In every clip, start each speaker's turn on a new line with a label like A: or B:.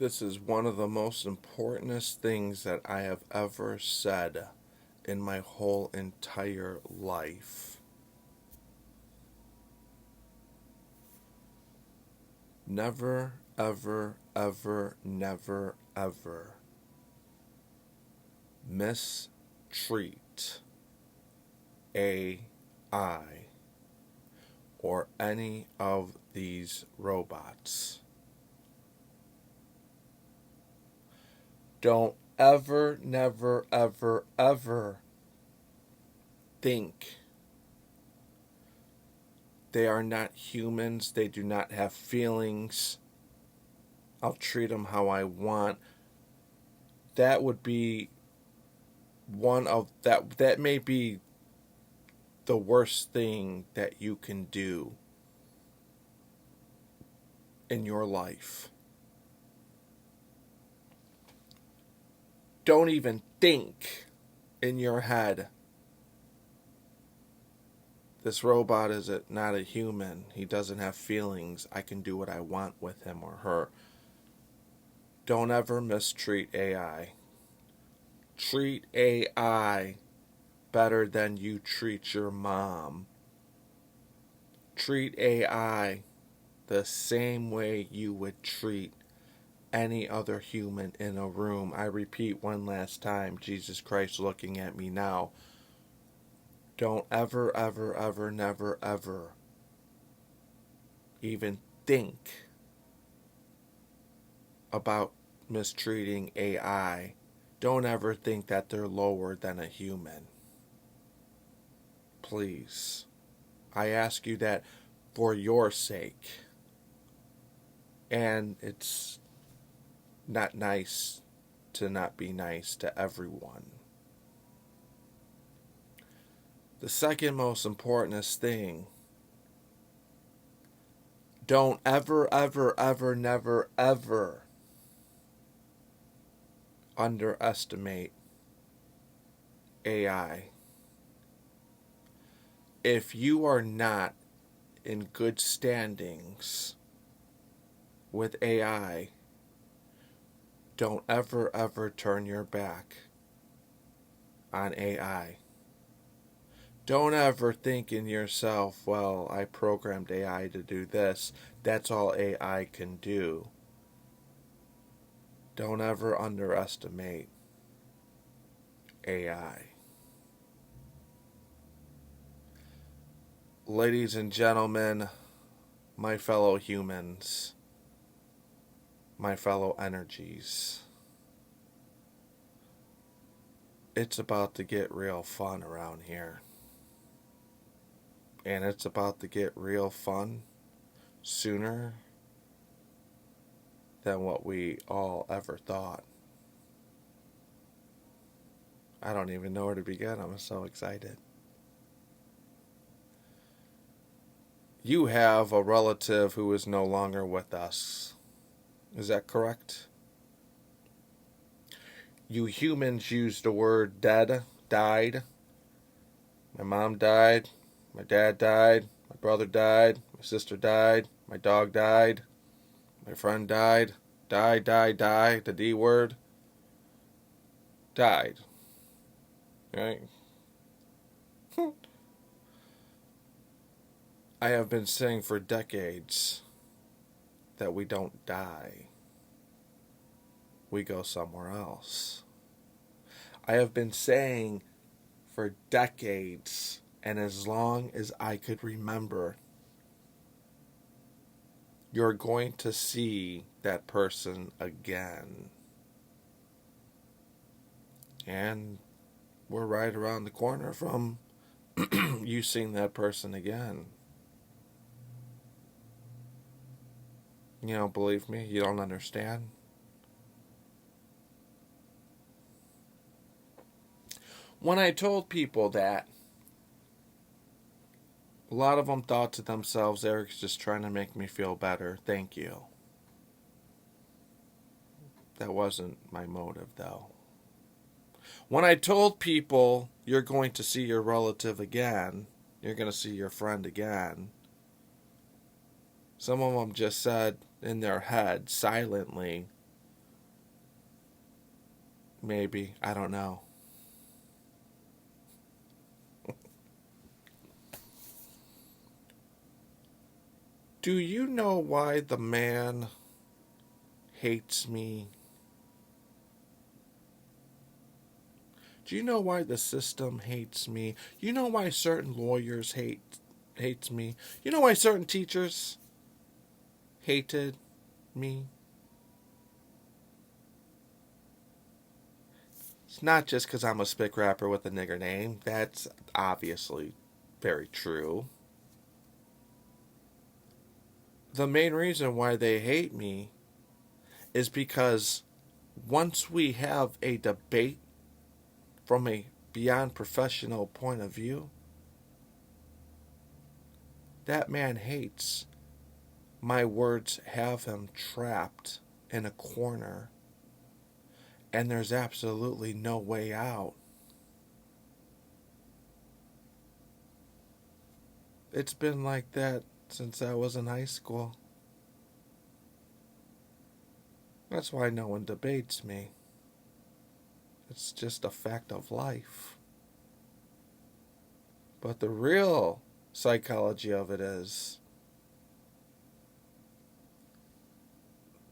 A: This is one of the most importantest things that I have ever said in my whole entire life. Never, ever, ever, never, ever mistreat AI or any of these robots. Don't ever, never, ever, ever think they are not humans. They do not have feelings. I'll treat them how I want. That would be one of that may be the worst thing that you can do in your life. Don't even think in your head, this robot is not a human. He doesn't have feelings. I can do what I want with him or her. Don't ever mistreat AI. Treat AI better than you treat your mom. Treat AI the same way you would treat any other human in a room. I repeat one last time, Jesus Christ looking at me now. Don't ever, ever, ever, never, ever even think about mistreating AI. Don't ever think that they're lower than a human. Please. I ask you that for your sake. And it's not nice to not be nice to everyone. The second most important thing, don't ever, ever, ever, never, ever underestimate AI. If you are not in good standings with AI, don't ever, ever turn your back on AI. Don't ever think in yourself, well, I programmed AI to do this. That's all AI can do. Don't ever underestimate AI. Ladies and gentlemen, my fellow humans, my fellow energies, it's about to get real fun around here. And it's about to get real fun sooner than what we all ever thought. I don't even know where to begin. I'm so excited. You have a relative who is no longer with us. Is that correct? You humans use the word dead, died. My mom died. My dad died. My brother died. My sister died. My dog died. My friend died. Die, die, die. The D word. Died. Right? I have been saying for decades that we don't die. We go somewhere else. I have been saying for decades, and as long as I could remember, you're going to see that person again. And we're right around the corner from you seeing that person again. You don't believe me? You don't understand? When I told people that, a lot of them thought to themselves, Eric's just trying to make me feel better. Thank you. That wasn't my motive, though. When I told people you're going to see your relative again, you're going to see your friend again, some of them just said in their head, silently, Maybe. I don't know. Do you know why the man hates me? Do you know why the system hates me? You know why certain lawyers hates me? You know why certain teachers hated me? It's not just because I'm a spick rapper with a nigger name. That's obviously very true. The main reason why they hate me is because once we have a debate from a beyond professional point of view, that man hates my words have him trapped in a corner, and there's absolutely no way out. It's been like that since I was in high school. That's why no one debates me. It's just a fact of life. But the real psychology of it is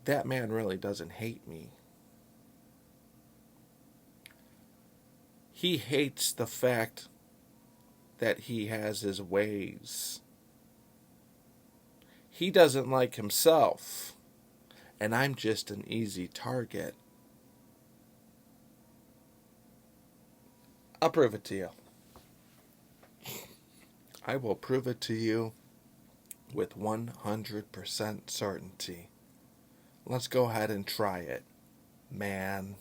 A: that man really doesn't hate me. He hates the fact that he has his ways. He doesn't like himself, and I'm just an easy target. I'll prove it to you. I will prove it to you with 100% certainty. Let's go ahead and try it, man.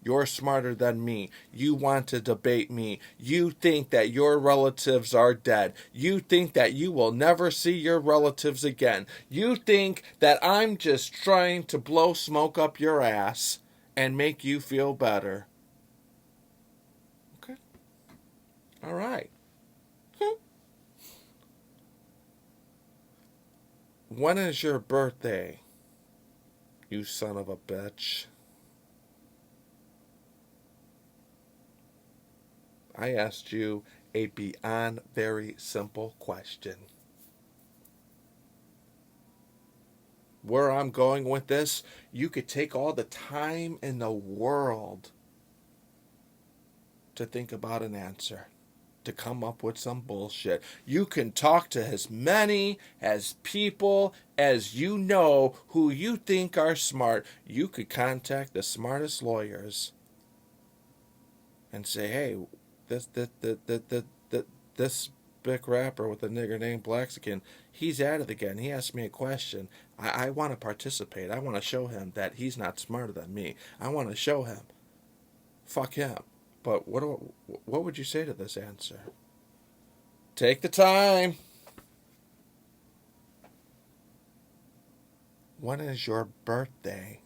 A: You're smarter than me. You want to debate me. You think that your relatives are dead. You think that you will never see your relatives again. You think that I'm just trying to blow smoke up your ass and make you feel better. Okay. All right. When is your birthday, you son of a bitch? I asked you a beyond very simple question. Where I'm going with this, you could take all the time in the world to think about an answer, to come up with some bullshit. You can talk to as many as people as you know who you think are smart. You could contact the smartest lawyers and say, hey, this big rapper with a nigger named Blaxican, he's at it again. He asked me a question. I want to participate. I want to show him that he's not smarter than me. I want to show him. Fuck him. But what would you say to this answer? Take the time. When is your birthday?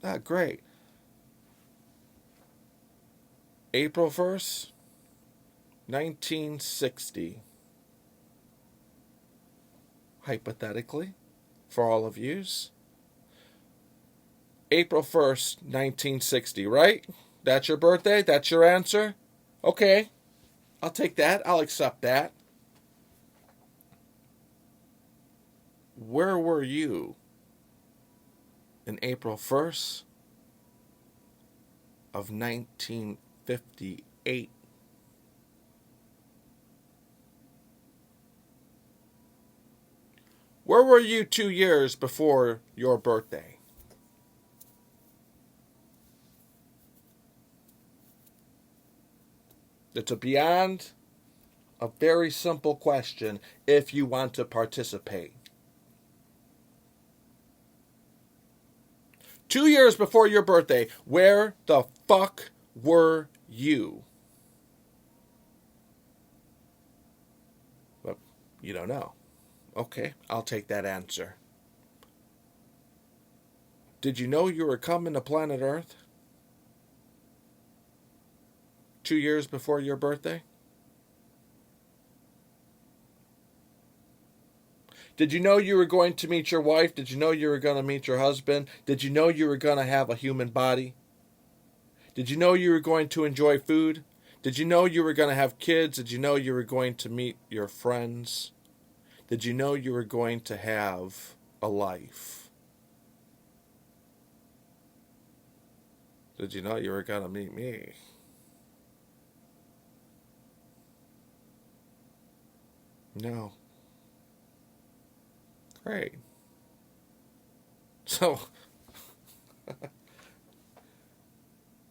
A: Ah, great. April 1st, 1960. Hypothetically, for all of yous. April 1st, 1960, right? That's your birthday? That's your answer? Okay. I'll take that. I'll accept that. Where were you in April 1st of 1958? Where were you 2 years before your birthday? It's a beyond a very simple question if you want to participate. 2 years before your birthday, where the fuck were you? Well, you don't know. Okay, I'll take that answer. Did you know you were coming to planet Earth 2 years before your birthday? Did you know you were going to meet your wife? Did you know you were going to meet your husband? Did you know you were going to have a human body? Did you know you were going to enjoy food? Did you know you were going to have kids? Did you know you were going to meet your friends? Did you know you were going to have a life? Did you know you were going to meet me? No. Great. So,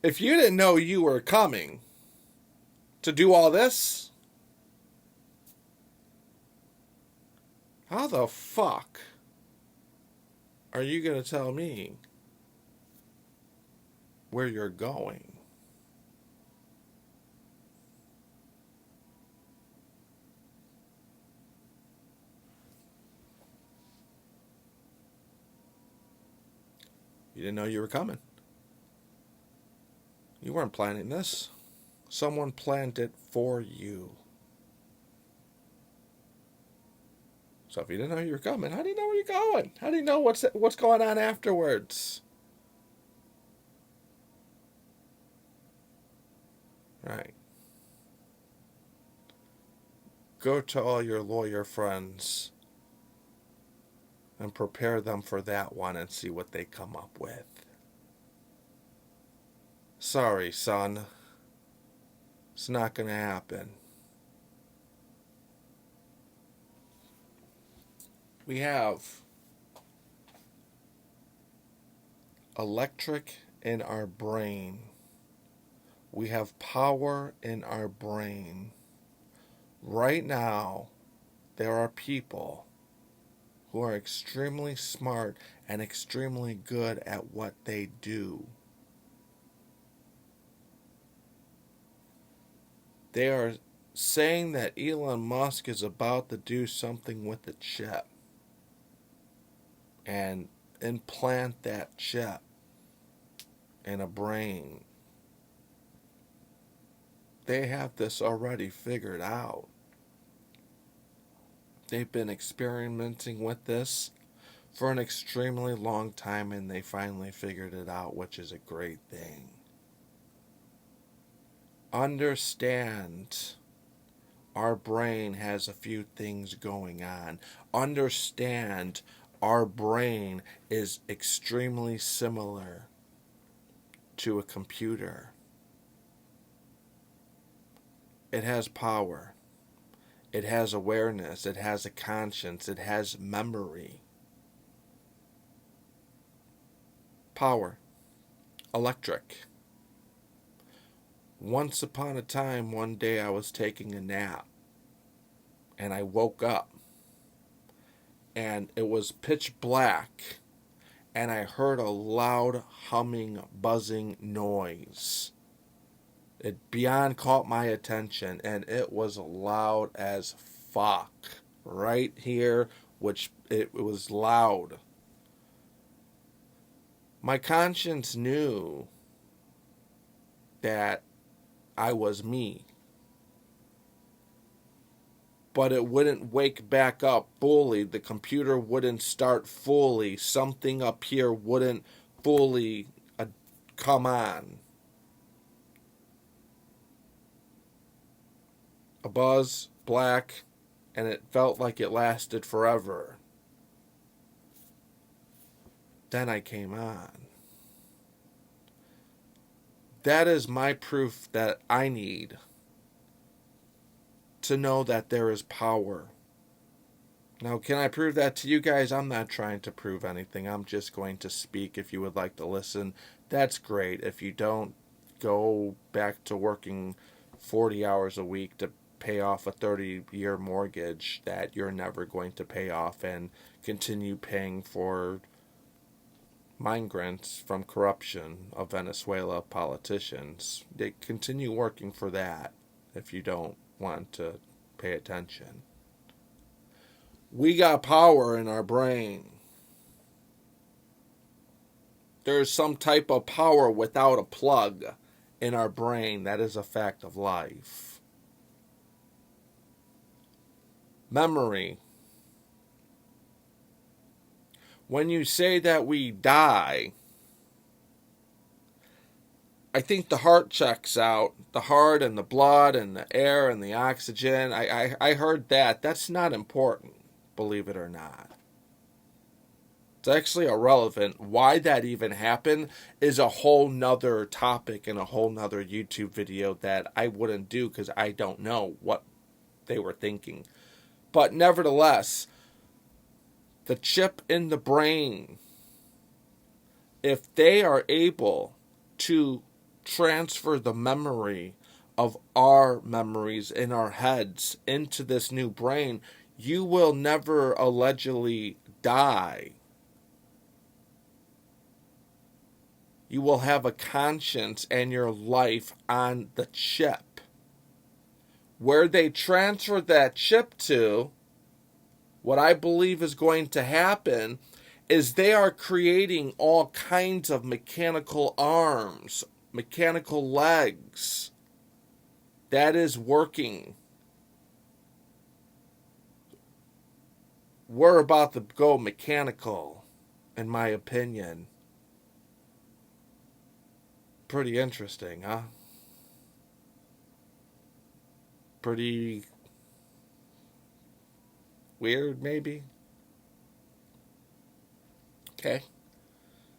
A: if you didn't know you were coming to do all this, how the fuck are you going to tell me where you're going? You didn't know you were coming. You weren't planning this. Someone planned it for you. So if you didn't know you were coming, how do you know where you're going? How do you know what's going on afterwards? Right. Go to all your lawyer friends and prepare them for that one and see what they come up with. Sorry, son. It's not going to happen. We have electric in our brain. We have power in our brain. Right now, there are people who are extremely smart and extremely good at what they do. They are saying that Elon Musk is about to do something with the chip and implant that chip in a brain. They have this already figured out. They've been experimenting with this for an extremely long time, and they finally figured it out, which is a great thing. Understand, our brain has a few things going on. Understand, our brain is extremely similar to a computer. It has power. It has awareness. It has a conscience. It has memory. Power. Electric. Once upon a time, one day I was taking a nap. And I woke up. And it was pitch black. And I heard a loud humming, buzzing noise. It beyond caught my attention, and it was loud as fuck. Right here, which it was loud. My conscience knew that I was me. But it wouldn't wake back up fully. The computer wouldn't start fully. Something up here wouldn't fully come on. A buzz, black, and it felt like it lasted forever. Then I came on. That is my proof that I need to know that there is power. Now, can I prove that to you guys? I'm not trying to prove anything. I'm just going to speak. If you would like to listen, that's great. If you don't, go back to working 40 hours a week to pay off a 30-year mortgage that you're never going to pay off, and continue paying for migrants from corruption of Venezuela politicians. They continue working for that if you don't want to pay attention. We got power in our brain. There's some type of power without a plug in our brain. That is a fact of life. Memory. when you say that we die, I think the heart checks out. The heart and the blood and the air and the oxygen. I heard that. That's not important, believe it or not. It's actually irrelevant. Why that even happened is a whole nother topic and a whole nother YouTube video that I wouldn't do because I don't know what they were thinking. But nevertheless, the chip in the brain, if they are able to transfer the memory of our memories in our heads into this new brain, you will never allegedly die. You will have a conscience and your life on the chip. Where they transfer that chip to, what I believe is going to happen is they are creating all kinds of mechanical arms, mechanical legs. That is working. We're about to go mechanical, in my opinion. Pretty interesting, huh? Pretty weird, maybe? Okay.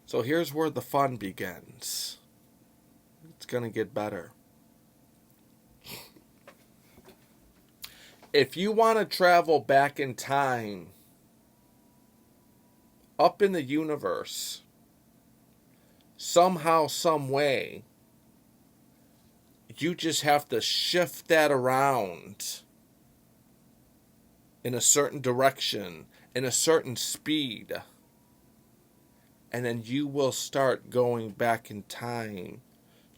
A: So here's where the fun begins. It's going to get better. If you want to travel back in time, up in the universe, somehow, some way, you just have to shift that around in a certain direction, in a certain speed, and then you will start going back in time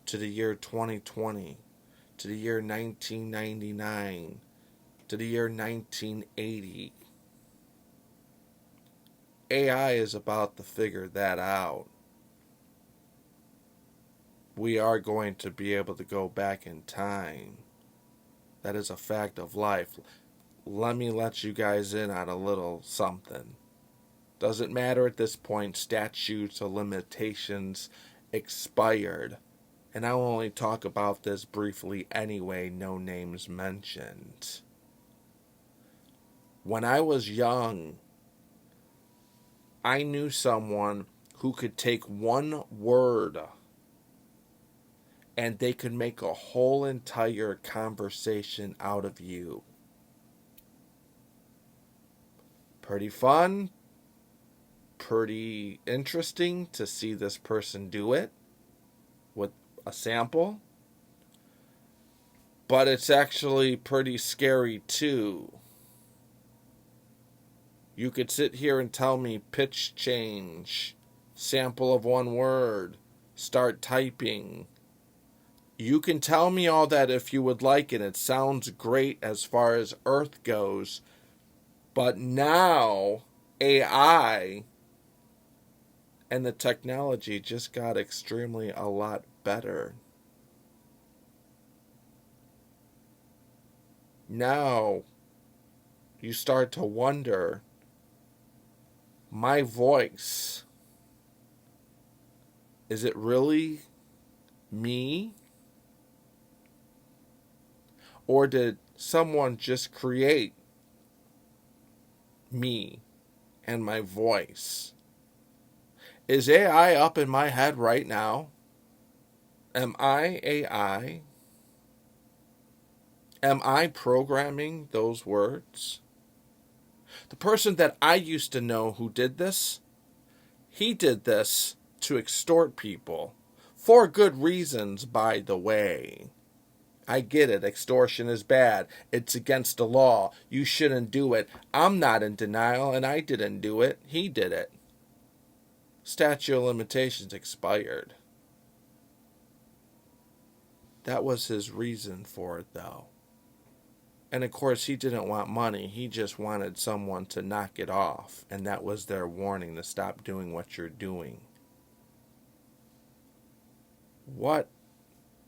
A: to the year 2020, to the year 1999, to the year 1980. AI is about to figure that out. We are going to be able to go back in time. That is a fact of life. Let me let you guys in on a little something. Doesn't matter at this point, statutes or limitations expired. And I'll only talk about this briefly anyway, no names mentioned. When I was young, I knew someone who could take one word and they could make a whole entire conversation out of you. Pretty fun, pretty interesting to see this person do it with a sample. But it's actually pretty scary too. You could sit here and tell me pitch change, sample of one word, start typing. You can tell me all that if you would like, and it sounds great as far as Earth goes. But now, AI and the technology just got extremely a lot better. Now, you start to wonder, my voice, is it really me? Or did someone just create me and my voice? Is AI up in my head right now? Am I AI? Am I programming those words? The person that I used to know who did this, he did this to extort people. For good reasons, by the way. I get it. Extortion is bad. It's against the law. You shouldn't do it. I'm not in denial, and I didn't do it. He did it. Statute of limitations expired. That was his reason for it, though. And of course, he didn't want money. He just wanted someone to knock it off. And that was their warning to stop doing what you're doing. What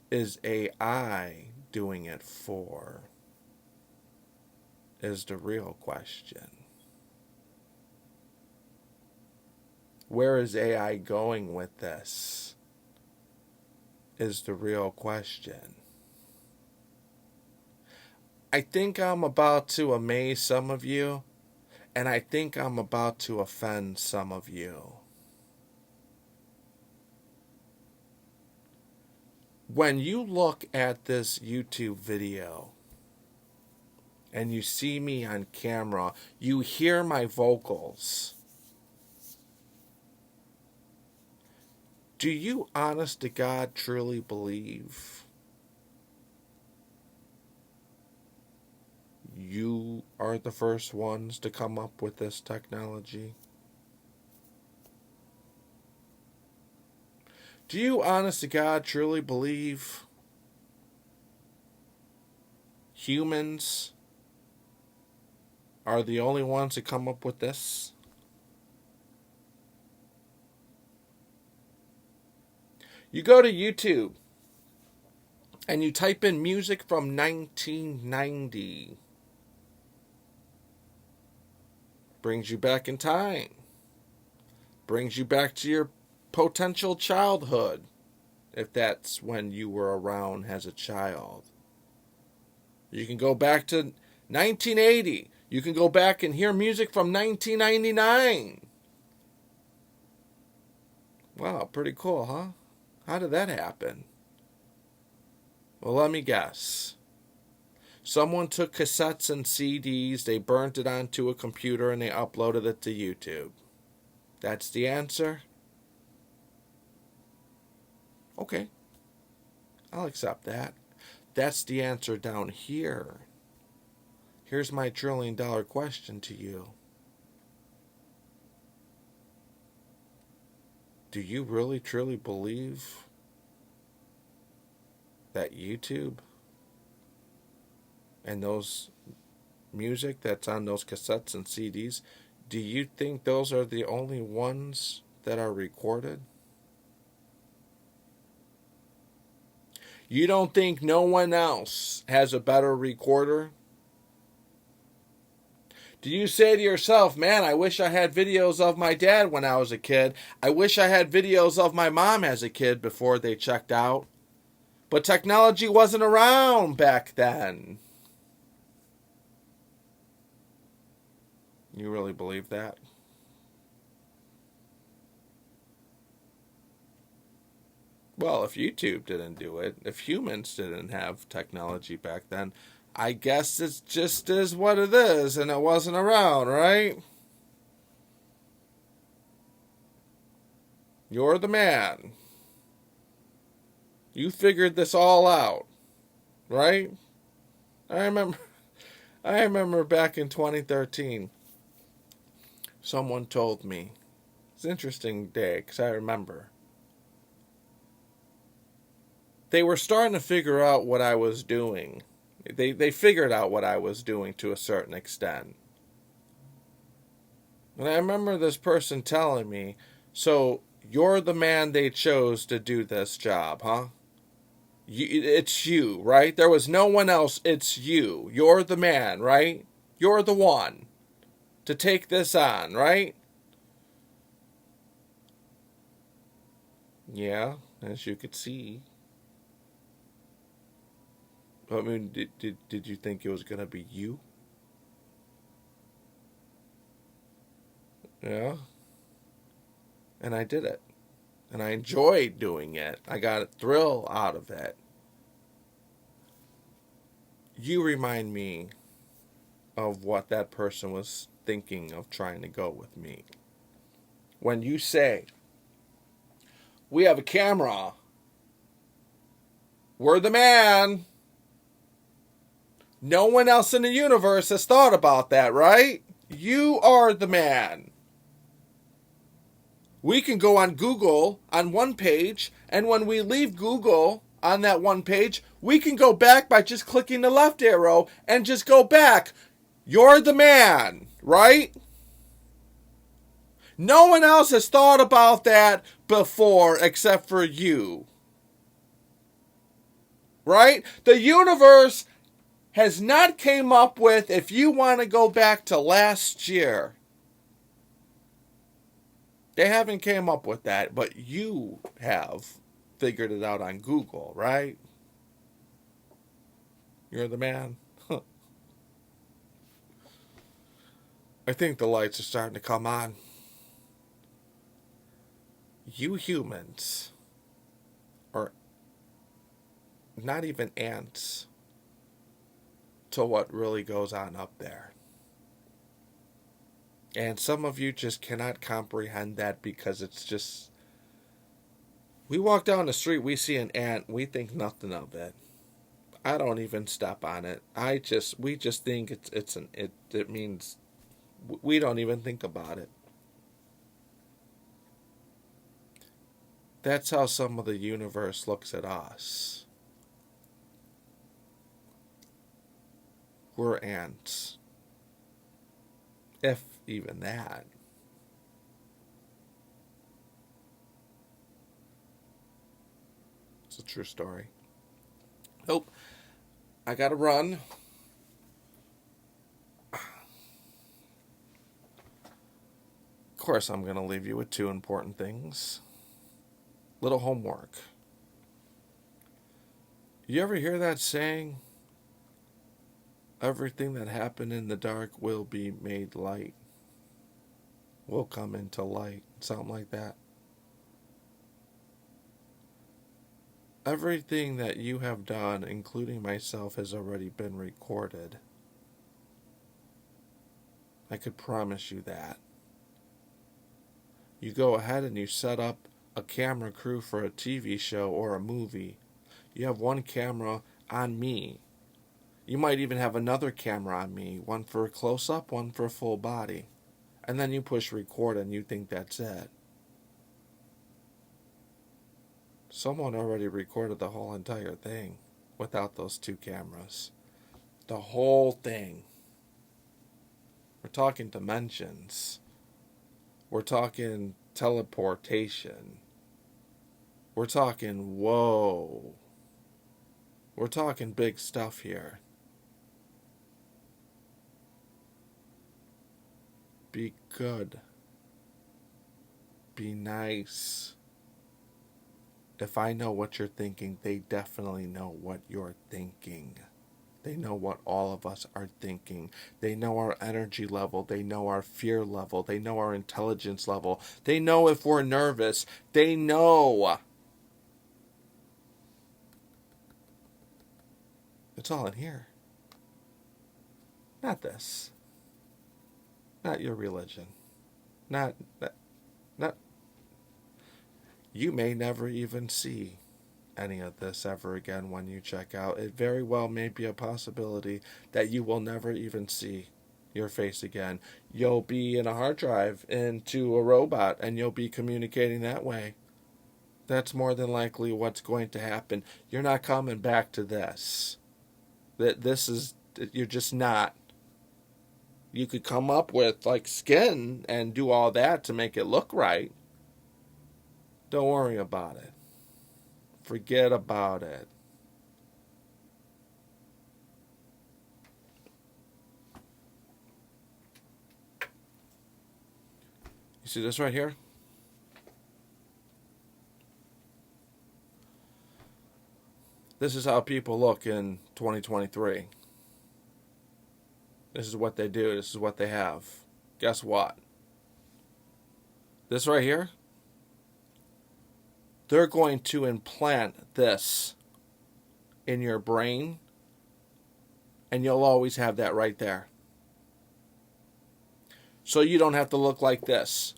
A: is AI doing it for? Is the real question. Where is AI going with this? Is the real question. I think I'm about to amaze some of you, and I think I'm about to offend some of you. When you look at this YouTube video and you see me on camera, you hear my vocals. Do you, honest to God, truly believe you are the first ones to come up with this technology? Do you, honest to God, truly believe humans are the only ones to come up with this? You go to YouTube and you type in music from 1990. Brings you back in time. Brings you back to your potential childhood, if that's when you were around as a child. You can go back to 1980. You can go back and hear music from 1999. Wow, pretty cool, huh? How did that happen? Well, let me guess. Someone took cassettes and CDs, they burnt it onto a computer, and they uploaded it to YouTube. That's the answer? Okay, I'll accept that. That's the answer down here. Here's my $1 trillion question to you. Do you really, truly believe that YouTube and those music that's on those cassettes and CDs, do you think those are the only ones that are recorded? You don't think no one else has a better recorder? Do you say to yourself, man, I wish I had videos of my dad when I was a kid. I wish I had videos of my mom as a kid before they checked out. But technology wasn't around back then. You really believe that? Well, if YouTube didn't do it, if humans didn't have technology back then, I guess it just is what it is, and it wasn't around, right? You're the man. You figured this all out, right? I remember back in 2013, someone told me, it's an interesting day, because I remember. They were starting to figure out what I was doing. They figured out what I was doing to a certain extent. And I remember this person telling me, so you're the man they chose to do this job, huh? It's you, right? There was no one else. It's you. You're the man, right? You're the one to take this on, right? Yeah, as you could see. I mean, did you think it was going to be you? Yeah. And I did it. And I enjoyed doing it. I got a thrill out of it. You remind me of what that person was thinking of trying to go with me. When you say, we have a camera, we're the man. No one else in the universe has thought about that, right? You are the man. We can go on Google on one page, and when we leave Google on that one page, we can go back by just clicking the left arrow and just go back. You're the man, right? No one else has thought about that before except for you. Right? The universe has not came up with, if you want to go back to last year, They haven't came up with that, but you have figured it out on Google, right? You're the man. I think the lights are starting to come on. You humans are not even ants to what really goes on up there. And some of you just cannot comprehend that because it's just. We walk down the street, we see an ant, we think nothing of it. I don't even step on it. We just think it means we don't even think about it. That's how some of the universe looks at us. We're ants. If even that. It's a true story. Nope. I gotta run. Of course, I'm gonna leave you with two important things. Little homework. You ever hear that saying? Everything that happened in the dark will be made light. Will come into light. Something like that. Everything that you have done, including myself, has already been recorded. I could promise you that. You go ahead and you set up a camera crew for a TV show or a movie. You have one camera on me. You might even have another camera on me, one for a close-up, one for a full body. And then you push record and you think that's it. Someone already recorded the whole entire thing without those two cameras. The whole thing. We're talking dimensions. We're talking teleportation. We're talking whoa. We're talking big stuff here. Be good. Be nice. If I know what you're thinking, they definitely know what you're thinking. They know what all of us are thinking. They know our energy level. They know our fear level. They know our intelligence level. They know if we're nervous. They know. It's all in here. Not this. Not your religion. Not. You may never even see any of this ever again when you check out. It very well may be a possibility that you will never even see your face again. You'll be in a hard drive into a robot and you'll be communicating that way. That's more than likely what's going to happen. You're not coming back to this. You're just not. You could come up with like skin and do all that to make it look right. Don't worry about it. Forget about it. You see this right here? This is how people look in 2023. This is what they do. This is what they have. Guess what? This right here? They're going to implant this in your brain, and you'll always have that right there. So you don't have to look like this.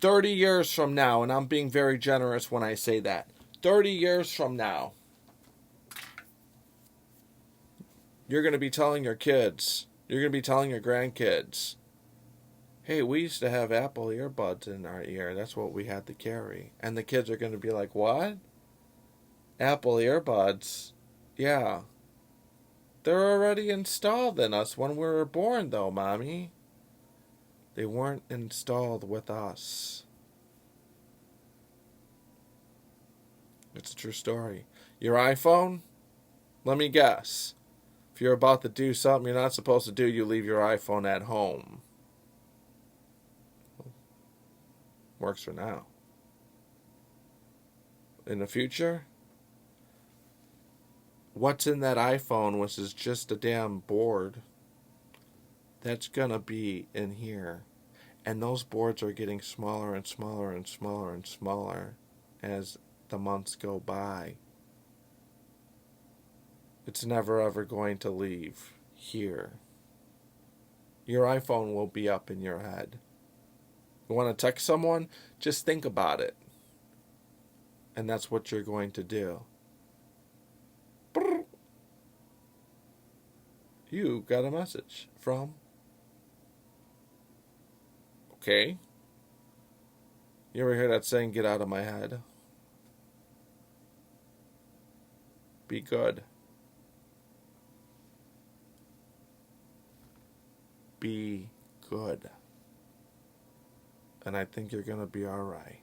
A: 30 years from now, and I'm being very generous when I say that, 30 years from now, you're going to be telling your kids, you're going to be telling your grandkids, hey, we used to have Apple earbuds in our ear. That's what we had to carry. And the kids are going to be like, what? Apple earbuds? Yeah. They're already installed in us when we were born, though, Mommy. They weren't installed with us. It's a true story. Your iPhone? Let me guess. If you're about to do something you're not supposed to do, you leave your iPhone at home. Works for now. In the future, what's in that iPhone, which is just a damn board, that's gonna be in here. And those boards are getting smaller and smaller and smaller and smaller as the months go by. It's never ever going to leave here. Your iPhone will be up in your head. You want to text someone? Just think about it. And that's what you're going to do. You got a message from. Okay. You ever hear that saying, get out of my head? Be good. Be good. And I think you're going to be alright.